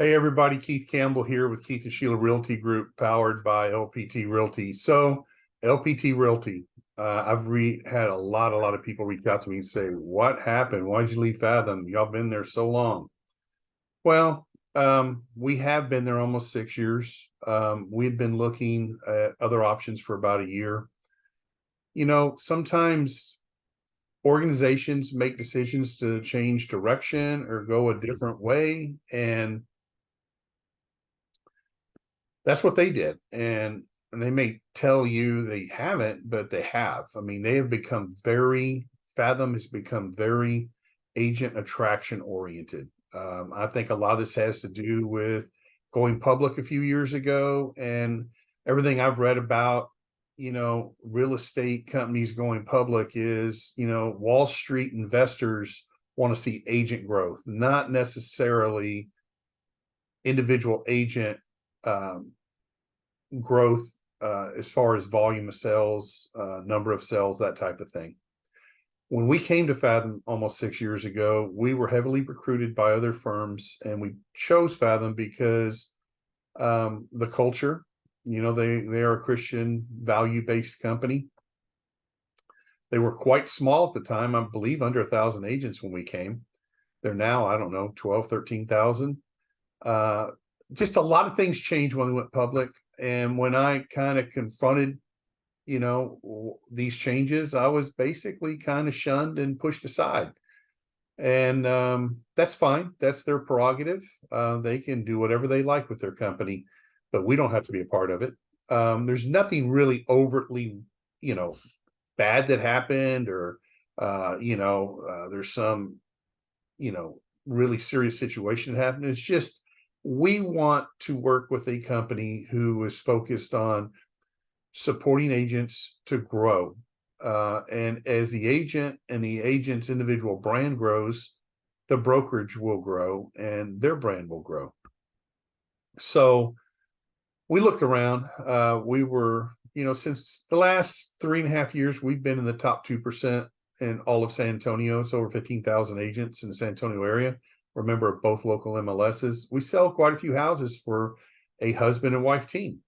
Hey everybody, Keith Campbell here with Keith and Sheila Realty Group, powered by LPT Realty. So, LPT Realty, had a lot of people reach out to me and say, "What happened? Why did you leave Fathom? Y'all been there so long." Well, we have been there almost 6 years. We've been looking at other options for about a year. Sometimes organizations make decisions to change direction or go a different way, and that's what they did. And they may tell you they haven't, but they have. I mean, they have become Fathom has become very agent attraction oriented. I think a lot of this has to do with going public a few years ago, and everything I've read about, real estate companies going public is, Wall Street investors want to see agent growth, not necessarily individual agent um, growth as far as volume of sales, number of sales, that type of thing. When we came to Fathom almost 6 years ago, we were heavily recruited by other firms, and we chose Fathom because the culture, they are a Christian value-based company. They were quite small at the time, I believe under 1,000 agents when we came. They're now, I don't know, 12, 13,000. Just a lot of things changed when we went public. And when I kind of confronted, these changes, I was basically kind of shunned and pushed aside. And that's fine. That's their prerogative. They can do whatever they like with their company, but we don't have to be a part of it. There's nothing really overtly, bad that happened, or there's some, really serious situation that happened. It's just we want to work with a company who is focused on supporting agents to grow. And as the agent and the agent's individual brand grows, the brokerage will grow and their brand will grow. So we looked around. We were, since the last 3.5 years, we've been in the top 2% in all of San Antonio. It's over 15,000 agents in the San Antonio area. Remember, both local MLSs. We sell quite a few houses for a husband and wife team.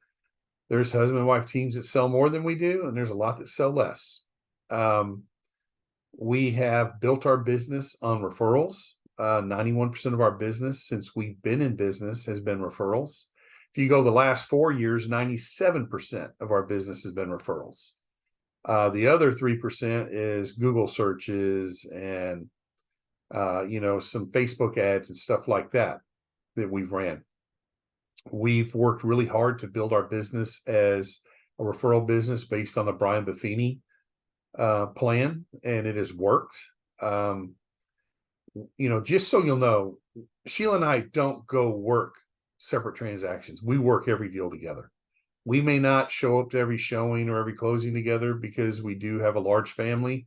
There's husband and wife teams that sell more than we do, and there's a lot that sell less. We have built our business on referrals. 91% of our business since we've been in business has been referrals. If you go the last 4 years, 97% of our business has been referrals. The other 3% is Google searches and some Facebook ads and stuff like that we've ran. We've worked really hard to build our business as a referral business based on the Brian Buffini plan, and it has worked. Just so you'll know, Sheila and I don't go work separate transactions. We work every deal together. We may not show up to every showing or every closing together because we do have a large family.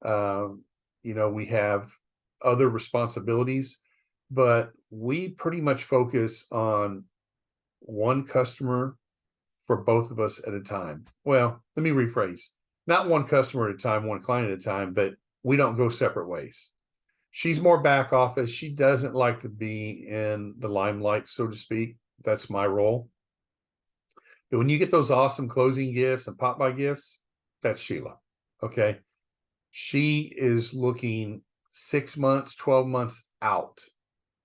We have other responsibilities, but we pretty much focus on one customer for both of us at a time. Well, let me rephrase. Not one customer at a time, one client at a time, but we don't go separate ways. She's more back office. She doesn't like to be in the limelight, so to speak. That's my role. But when you get those awesome closing gifts and pop-by gifts, that's Sheila. Okay. She is looking 6 months, 12 months out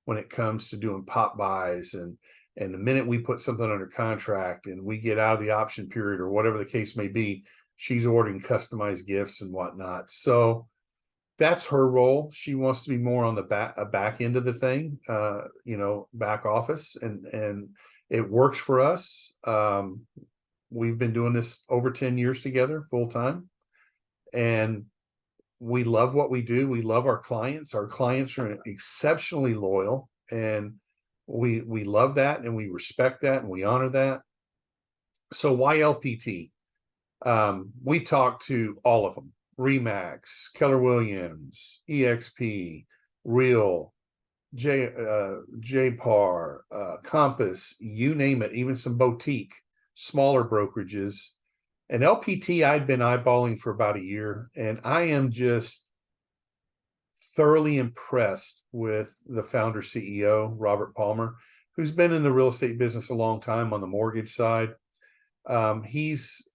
when it comes to doing pop-bys. And the minute we put something under contract and we get out of the option period or whatever the case may be, she's ordering customized gifts and whatnot. So that's her role. She wants to be more on the back end of the thing, back office, and it works for us. We've been doing this over 10 years together full time, and we love what we do. We love our clients. Our clients are exceptionally loyal, and we love that, and we respect that, and we honor that. So why LPT? We talked to all of them: Remax, Keller Williams, EXP, Real, JPAR, Compass, you name it, even some boutique, smaller brokerages. And LPT, I'd been eyeballing for about a year, and I am just thoroughly impressed with the founder CEO, Robert Palmer, who's been in the real estate business a long time on the mortgage side. He's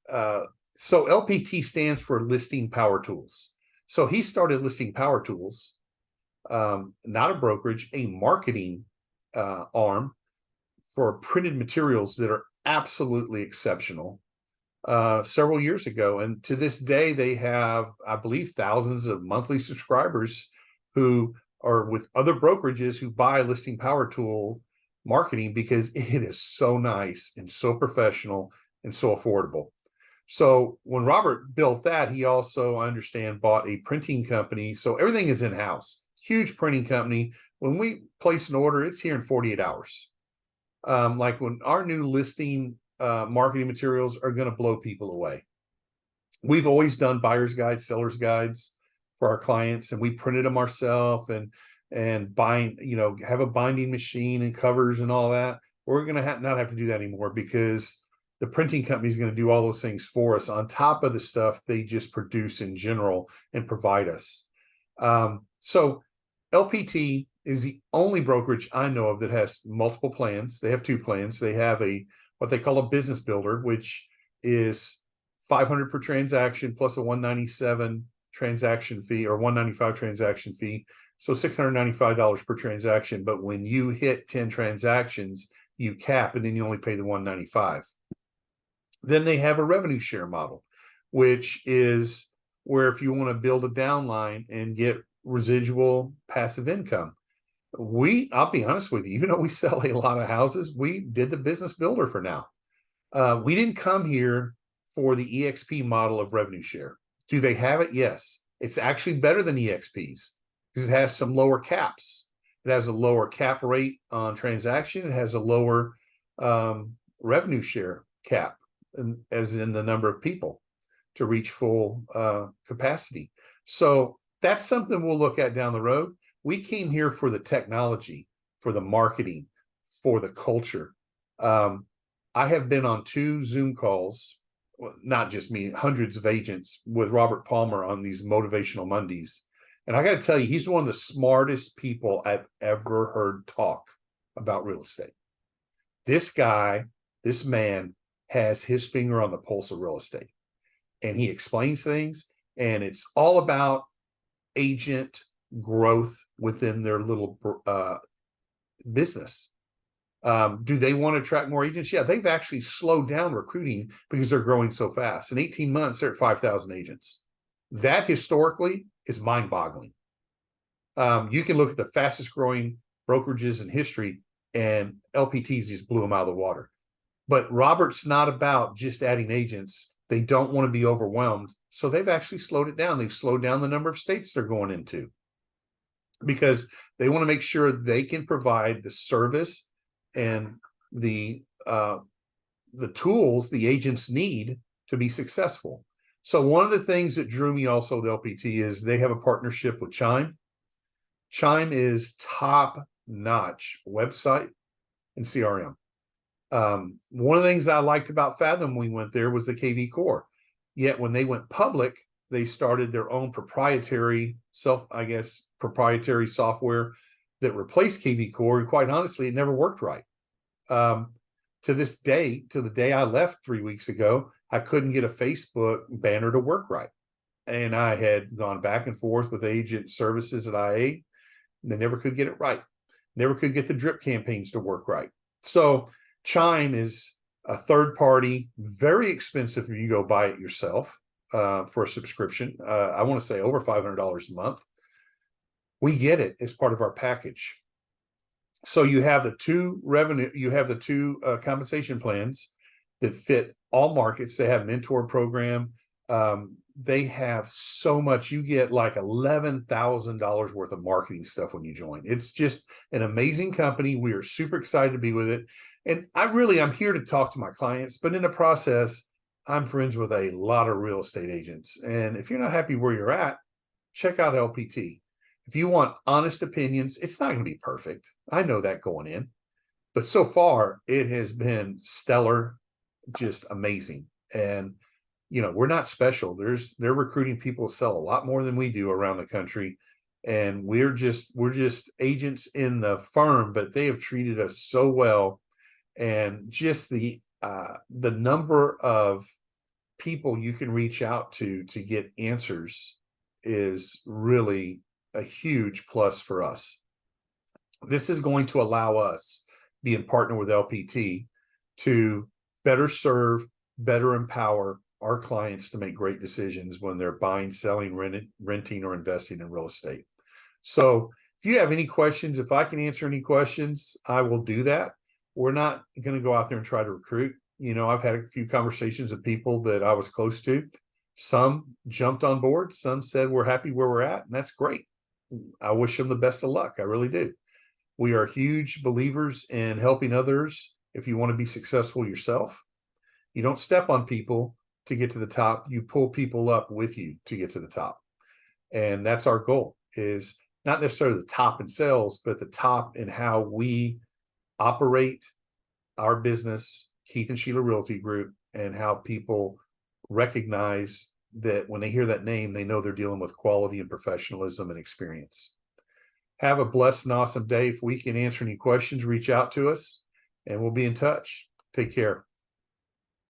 so LPT stands for Listing Power Tools. So he started Listing Power Tools, not a brokerage, a marketing arm for printed materials that are absolutely exceptional, several years ago. And to this day, they have, I believe, thousands of monthly subscribers who are with other brokerages who buy Listing Power Tool marketing because it is so nice and so professional and so affordable. So when Robert built that, he also, I understand, bought a printing company. So everything is in-house, huge printing company. When we place an order, it's here in 48 hours. Like when our new listing marketing materials are going to blow people away. We've always done buyer's guides, seller's guides for our clients, and we printed them ourselves and bind, have a binding machine and covers and all that. We're going to not have to do that anymore because the printing company is going to do all those things for us on top of the stuff they just produce in general and provide us. So LPT is the only brokerage I know of that has multiple plans. They have two plans. They have what they call a business builder, which is $500 per transaction plus a $197 transaction fee or $195 transaction fee. So $695 per transaction. But when you hit 10 transactions, you cap, and then you only pay the $195. Then they have a revenue share model, which is where if you want to build a downline and get residual passive income, I'll be honest with you, even though we sell a lot of houses, we did the business builder for now. We didn't come here for the EXP model of revenue share. Do they have it? Yes. It's actually better than EXPs because it has some lower caps. It has a lower cap rate on transaction. It has a lower revenue share cap, as in the number of people to reach full capacity. So that's something we'll look at down the road. We came here for the technology, for the marketing, for the culture. I have been on 2 Zoom calls, not just me, hundreds of agents with Robert Palmer on these motivational Mondays. And I got to tell you, he's one of the smartest people I've ever heard talk about real estate. This guy, this man has his finger on the pulse of real estate. And he explains things, and it's all about agent growth within their little business. Do they want to attract more agents? Yeah, they've actually slowed down recruiting because they're growing so fast. In 18 months, they're at 5,000 agents. That historically is mind-boggling. You can look at the fastest growing brokerages in history, and LPTs just blew them out of the water. But Robert's not about just adding agents. They don't want to be overwhelmed. So they've actually slowed it down. They've slowed down the number of states they're going into because they want to make sure they can provide the service and the tools the agents need to be successful. So one of the things that drew me also to LPT is they have a partnership with Chime. Chime is top-notch website and CRM. One of the things I liked about Fathom when we went there was the KV Core. Yet when they went public, they started their own proprietary proprietary software that replaced KV Core. And quite honestly, it never worked right. To this day, to the day I left 3 weeks ago, I couldn't get a Facebook banner to work right. And I had gone back and forth with agent services at IA, and they never could get it right. Never could get the drip campaigns to work right. So Chime is a third party, very expensive if you go buy it yourself for a subscription. I want to say over $500 a month. We get it as part of our package. So you have the two compensation plans that fit all markets. They have a mentor program. They have so much. You get like $11,000 worth of marketing stuff when you join. It's just an amazing company. We are super excited to be with it. And I'm here to talk to my clients, but in the process, I'm friends with a lot of real estate agents. And if you're not happy where you're at, check out LPT. If you want honest opinions, it's not going to be perfect. I know that going in, but so far it has been stellar, just amazing. And we're not special. They're recruiting people to sell a lot more than we do around the country. and we're just agents in the firm, but they have treated us so well. And just the number of people you can reach out to get answers is really a huge plus for us. This is going to allow us, being partner with LPT, to better serve, better empower our clients to make great decisions when they're buying, selling, renting, or investing in real estate. So if you have any questions, if I can answer any questions, I will do that. We're not going to go out there and try to recruit. I've had a few conversations with people that I was close to. Some jumped on board. Some said, we're happy where we're at, and that's great. I wish them the best of luck. I really do. We are huge believers in helping others. If you want to be successful yourself, you don't step on people to get to the top. You pull people up with you to get to the top. And that's our goal, is not necessarily the top in sales, but the top in how we operate our business, Keith and Sheila Realty Group, and how people recognize that when they hear that name, they know they're dealing with quality and professionalism and experience. Have a blessed and awesome day. If we can answer any questions, reach out to us and we'll be in touch. Take care.